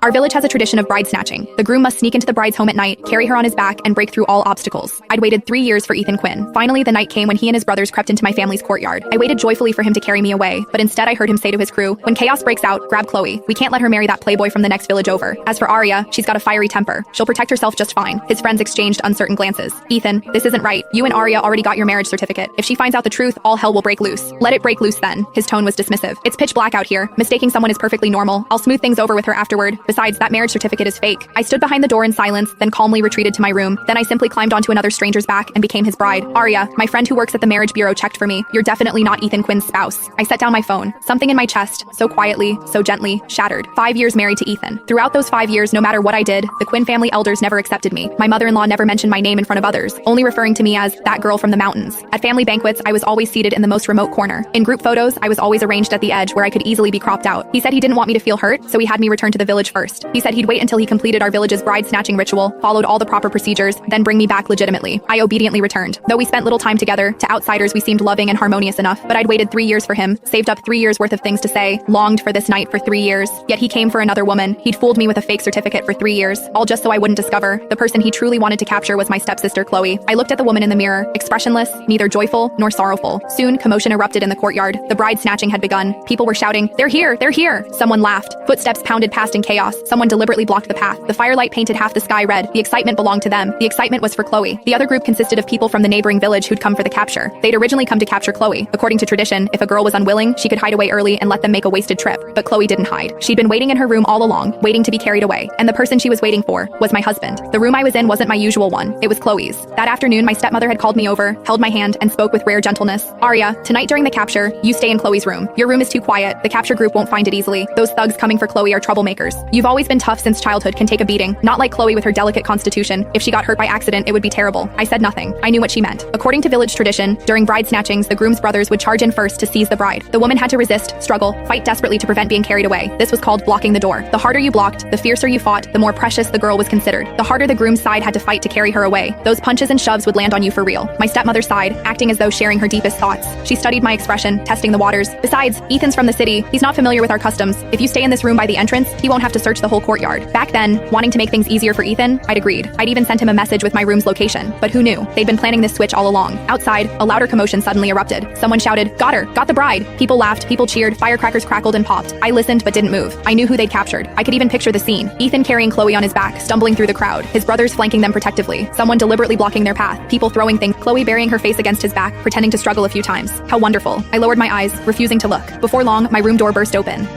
Our village has a tradition of bride snatching. The groom must sneak into the bride's home at night, carry her on his back, and break through all obstacles. I'd waited 3 years for Ethan Quinn. Finally, the night came when he and his brothers crept into my family's courtyard. I waited joyfully for him to carry me away, but instead I heard him say to his crew, "When chaos breaks out, grab Chloe. We can't let her marry that playboy from the next village over. As for Arya, she's got a fiery temper. She'll protect herself just fine." His friends exchanged uncertain glances. "Ethan, this isn't right. You and Arya already got your marriage certificate. If she finds out the truth, all hell will break loose." "Let it break loose then." His tone was dismissive. "It's pitch black out here. Mistaking someone is perfectly normal. I'll smooth things over with her afterward. Besides, that marriage certificate is fake." I stood behind the door in silence, then calmly retreated to my room. Then I simply climbed onto another stranger's back and became his bride. "Arya, my friend who works at the marriage bureau checked for me. You're definitely not Ethan Quinn's spouse." I set down my phone. Something in my chest, so quietly, so gently, shattered. 5 years married to Ethan. Throughout those 5 years, no matter what I did, the Quinn family elders never accepted me. My mother-in-law never mentioned my name in front of others, only referring to me as that girl from the mountains. At family banquets, I was always seated in the most remote corner. In group photos, I was always arranged at the edge where I could easily be cropped out. He said he didn't want me to feel hurt, so he had me return to the village first. He said he'd wait until he completed our village's bride snatching ritual, followed all the proper procedures, then bring me back legitimately. I obediently returned. Though we spent little time together, to outsiders we seemed loving and harmonious enough, but I'd waited 3 years for him, saved up 3 years worth of things to say, longed for this night for 3 years. Yet he came for another woman. He'd fooled me with a fake certificate for 3 years, all just so I wouldn't discover. The person he truly wanted to capture was my stepsister Chloe. I looked at the woman in the mirror, expressionless, neither joyful nor sorrowful. Soon, commotion erupted in the courtyard. The bride snatching had begun. People were shouting, "They're here! They're here!" Someone laughed. Footsteps pounded past in chaos. Someone deliberately blocked the path. The firelight painted half the sky red. The excitement belonged to them. The excitement was for Chloe. The other group consisted of people from the neighboring village who'd come for the capture. They'd originally come to capture Chloe. According to tradition, if a girl was unwilling, she could hide away early and let them make a wasted trip. But Chloe didn't hide. She'd been waiting in her room all along, waiting to be carried away. And the person she was waiting for was my husband. The room I was in wasn't my usual one. It was Chloe's. That afternoon, my stepmother had called me over, held my hand, and spoke with rare gentleness. "Arya, tonight during the capture, you stay in Chloe's room. Your room is too quiet. The capture group won't find it easily. Those thugs coming for Chloe are troublemakers. You've always been tough since childhood, can take a beating. Not like Chloe with her delicate constitution. If she got hurt by accident, it would be terrible." I said nothing. I knew what she meant. According to village tradition, during bride snatchings, the groom's brothers would charge in first to seize the bride. The woman had to resist, struggle, fight desperately to prevent being carried away. This was called blocking the door. The harder you blocked, the fiercer you fought, the more precious the girl was considered. The harder the groom's side had to fight to carry her away. Those punches and shoves would land on you for real. My stepmother sighed, acting as though sharing her deepest thoughts. She studied my expression, testing the waters. "Besides, Ethan's from the city. He's not familiar with our customs. If you stay in this room by the entrance, he won't have to search the whole courtyard." Back then, wanting to make things easier for Ethan, I'd agreed. I'd even sent him a message with my room's location. But who knew? They'd been planning this switch all along. Outside, a louder commotion suddenly erupted. Someone shouted, "Got her! Got the bride!" People laughed, people cheered, firecrackers crackled and popped. I listened but didn't move. I knew who they'd captured. I could even picture the scene. Ethan carrying Chloe on his back, stumbling through the crowd. His brothers flanking them protectively. Someone deliberately blocking their path. People throwing things. Chloe burying her face against his back, pretending to struggle a few times. How wonderful. I lowered my eyes, refusing to look. Before long, my room door burst open.